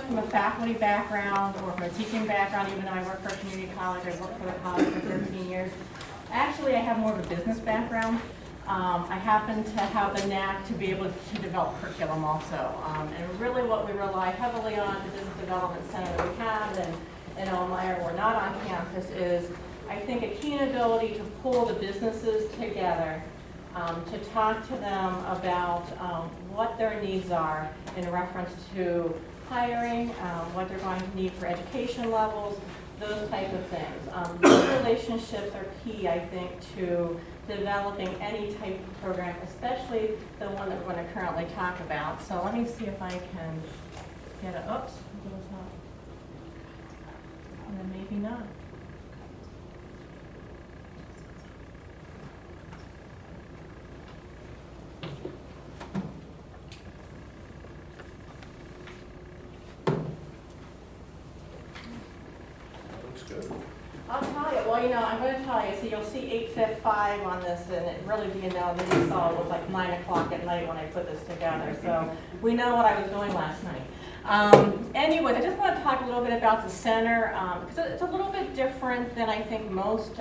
from a faculty background or from a teaching background. Even though I work for a community college, I worked for the college for 13 years. Actually, I have more of a business background. I happen to have the knack to be able to develop curriculum also. And really what we rely heavily on, the business development center that we have in Elmira, we're not on campus, is I think a keen ability to pull the businesses together, to talk to them about what their needs are in reference to hiring, what they're going to need for education levels, those type of things. Those relationships are key, I think, to developing any type of program, especially the one that we're going to currently talk about. So let me see if I can get it. Oops, and then maybe not. I'll tell you, well, I'm going to tell you, so you'll see 8:55 on this, and it really, the you saw it was like 9 o'clock at night when I put this together, so we know what I was doing last night. Anyways, I just want to talk a little bit about the center, because it's a little bit different than I think most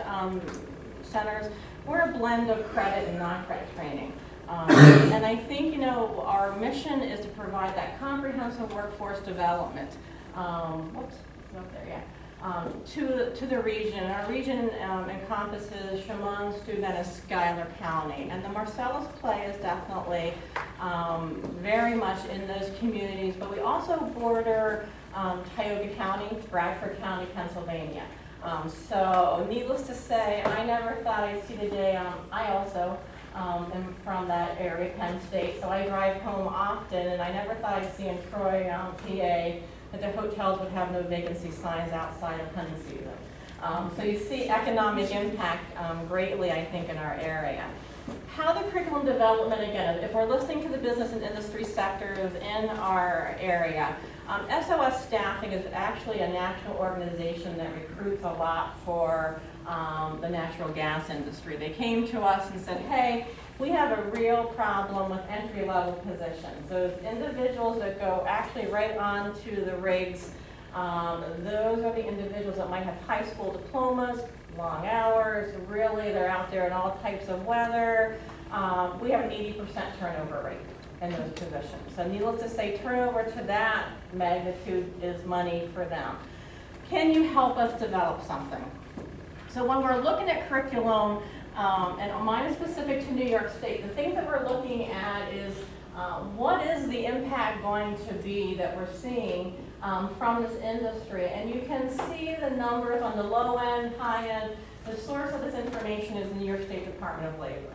centers. We're a blend of credit and non-credit training. And I think, our mission is to provide that comprehensive workforce development. Whoops, it's up there, yeah. To the region. Our region encompasses Chemung, Steuben, and Schuyler County. And the Marcellus play is definitely very much in those communities, but we also border Tioga County, Bradford County, Pennsylvania. So needless to say, I never thought I'd see the day. I also am from that area, Penn State, so I drive home often, and I never thought I'd see in Troy, PA, that the hotels would have no vacancy signs outside of hunting season. So you see economic impact greatly, I think, in our area. How the curriculum development, again, if we're listening to the business and industry sectors in our area, SOS Staffing is actually a national organization that recruits a lot for the natural gas industry. They came to us and said, hey, we have a real problem with entry-level positions. Those individuals that go actually right onto the rigs, those are the individuals that might have high school diplomas, long hours, really they're out there in all types of weather. We have an 80% turnover rate in those positions. So needless to say, turnover to that magnitude is money for them. Can you help us develop something? So when we're looking at curriculum, and mine is specific to New York State, the things that we're looking at is what is the impact going to be that we're seeing from this industry. And you can see the numbers on the low end, high end. The source of this information is the New York State Department of Labor.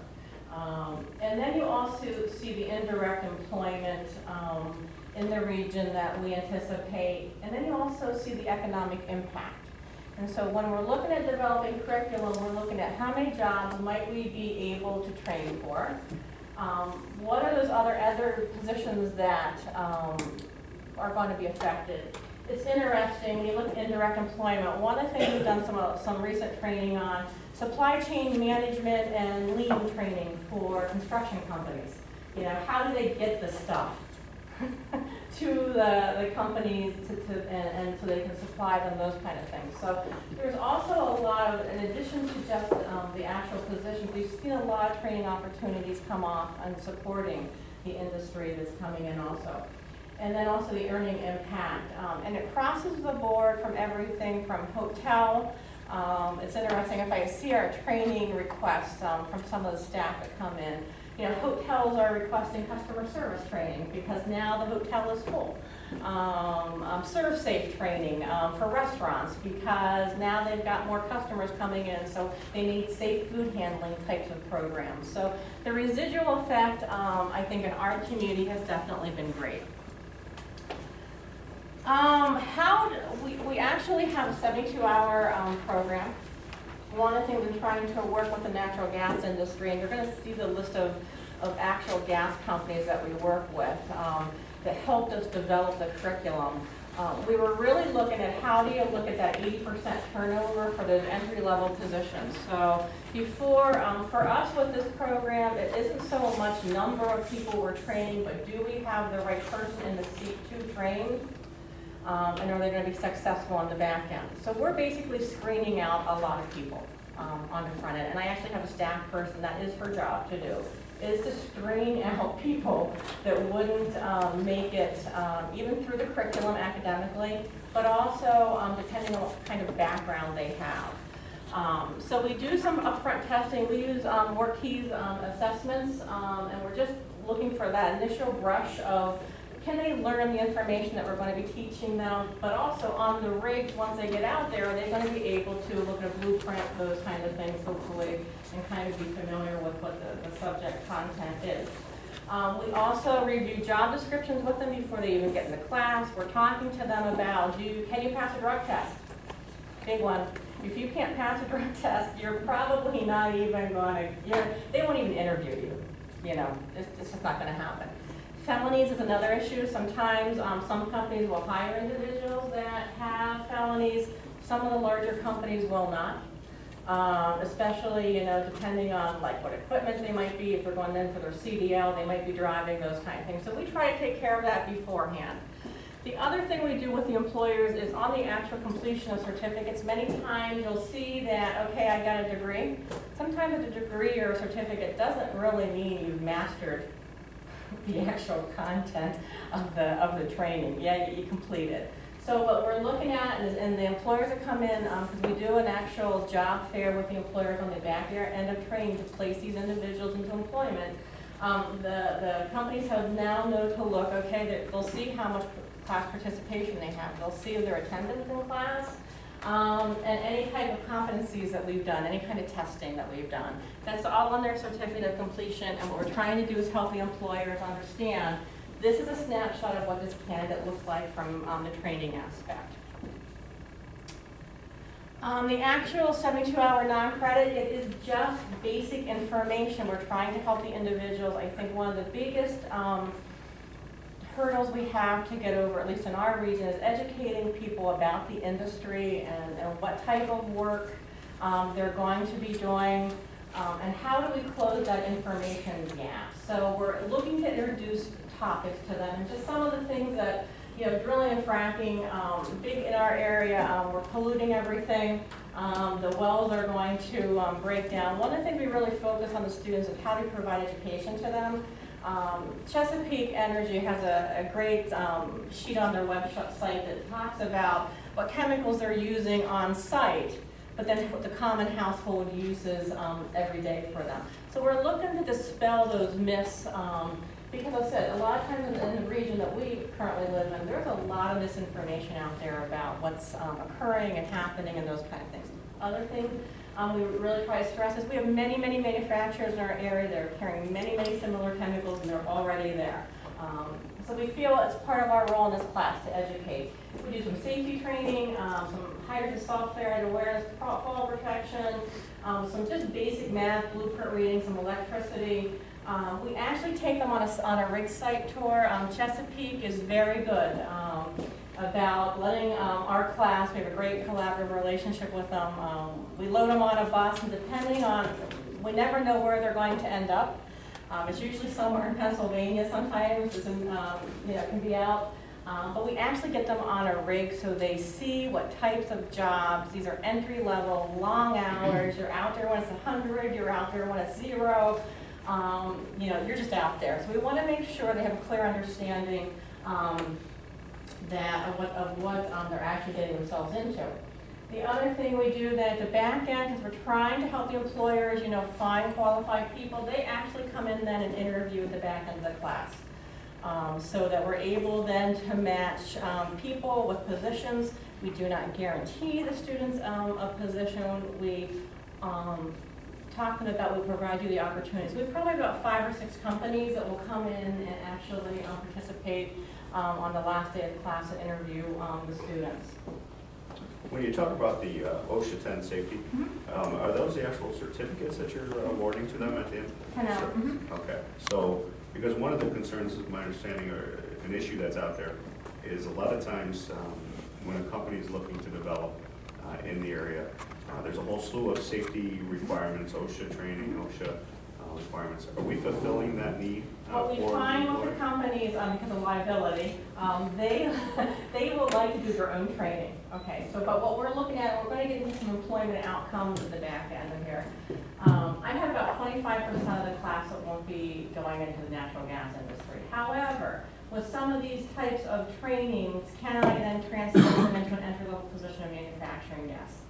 And then you also see the indirect employment in the region that we anticipate. And then you also see the economic impact. And so when we're looking at developing curriculum, we're looking at how many jobs might we be able to train for? What are those other positions that are going to be affected? It's interesting when you look at indirect employment. One of the things we've done some recent training on, supply chain management and lean training for construction companies. How do they get the stuff to the companies and so they can supply them, those kind of things. So there's also a lot of, in addition to just the actual positions, we've seen a lot of training opportunities come off and supporting the industry that's coming in also. And then also the earning impact. And it crosses the board from everything from hotel. It's interesting if I see our training requests from some of the staff that come in. Hotels are requesting customer service training because now the hotel is full. Serve safe training for restaurants because now they've got more customers coming in, so they need safe food handling types of programs. So the residual effect, I think, in our community has definitely been great. We actually have a 72-hour program. One of the things we're trying to work with the natural gas industry, and you're going to see the list of actual gas companies that we work with that helped us develop the curriculum. We were really looking at how do you look at that 80% turnover for those entry-level positions. So before, for us with this program, it isn't so much number of people we're training, but do we have the right person in the seat to train? and are they going to be successful on the back end? So we're basically screening out a lot of people on the front end, and I actually have a staff person that is her job to do, is to screen out people that wouldn't make it even through the curriculum academically, but also depending on what kind of background they have. So we do some upfront testing. We use work keys assessments, and we're just looking for that initial brush of can they learn the information that we're going to be teaching them, but also on the rigs, once they get out there, are they going to be able to look at a blueprint, those kind of things, hopefully, and kind of be familiar with what the subject content is. We also review job descriptions with them before they even get in the class. We're talking to them about, can you pass a drug test? Big one. If you can't pass a drug test, you're probably not even going to, they won't even interview you. You know, it's just not going to happen. Felonies is another issue. Sometimes some companies will hire individuals that have felonies. Some of the larger companies will not, especially, depending on like what equipment they might be. If they're going in for their CDL, they might be driving, those kind of things. So we try to take care of that beforehand. The other thing we do with the employers is on the actual completion of certificates, many times you'll see that, okay, I got a degree. Sometimes a degree or a certificate doesn't really mean you've mastered the actual content of the training. Yeah, you completed. So what we're looking at is, and the employers that come in, because we do an actual job fair with the employers on the back end of training to place these individuals into employment. The companies have now known to look, okay, they'll see how much class participation they have. They'll see their attendance in class, and any type of competencies that we've done, any kind of testing that we've done. That's all on their certificate of completion, and what we're trying to do is help the employers understand this is a snapshot of what this candidate looks like from the training aspect. The actual 72-hour non-credit, it is just basic information. We're trying to help the individuals. I think one of the biggest hurdles we have to get over, at least in our region, is educating people about the industry and what type of work they're going to be doing, and how do we close that information gap. So we're looking to introduce topics to them, and just some of the things that, drilling and fracking, big in our area, we're polluting everything. The wells are going to break down. One of the things we really focus on the students is how do we provide education to them. Chesapeake Energy has a great sheet on their website that talks about what chemicals they're using on site, but then what the common household uses every day for them. So we're looking to dispel those myths, because I said, a lot of times in the region that we currently live in, there's a lot of misinformation out there about what's occurring and happening and those kind of things. Other things we really try to stress is we have many, many manufacturers in our area that are carrying many, many similar chemicals, and they're already there. So we feel it's part of our role in this class to educate. We do some safety training, some hydrogen salt fluoride awareness, fall protection, some just basic math, blueprint reading, some electricity. We actually take them on a rig site tour. Chesapeake is very good about letting our class, we have a great collaborative relationship with them. We load them on a bus, and depending on, we never know where they're going to end up. It's usually somewhere in Pennsylvania sometimes, it's in, it can be out. But we actually get them on a rig so they see what types of jobs. These are entry level, long hours. You're out there when it's 100, you're out there when it's 0. You're just out there. So we want to make sure they have a clear understanding of what they're actually getting themselves into. The other thing we do then at the back end, because we're trying to help the employers, find qualified people, they actually come in then and interview at the back end of the class. So that we're able then to match people with positions. We do not guarantee the students a position. We talk to them about, we provide you the opportunities. We probably have about 5 or 6 companies that will come in and actually participate on the last day of class and interview the students. When you talk about the OSHA 10 safety, are those the actual certificates that you're awarding to them at the end? 10 out. Okay, so because one of the concerns, is my understanding, or an issue that's out there, is a lot of times when a company is looking to develop in the area, there's a whole slew of safety requirements, OSHA training, OSHA requirements. Are we fulfilling that need What we for find with the employee? companies, because of liability, they would like to do their own training. Okay, so, but what we're looking at, we're going to get into some employment outcomes at the back end of here. I have about 25% of the class that won't be going into the natural gas industry. However, with some of these types of trainings, can I then transfer them into an entry-level position in manufacturing? Yes.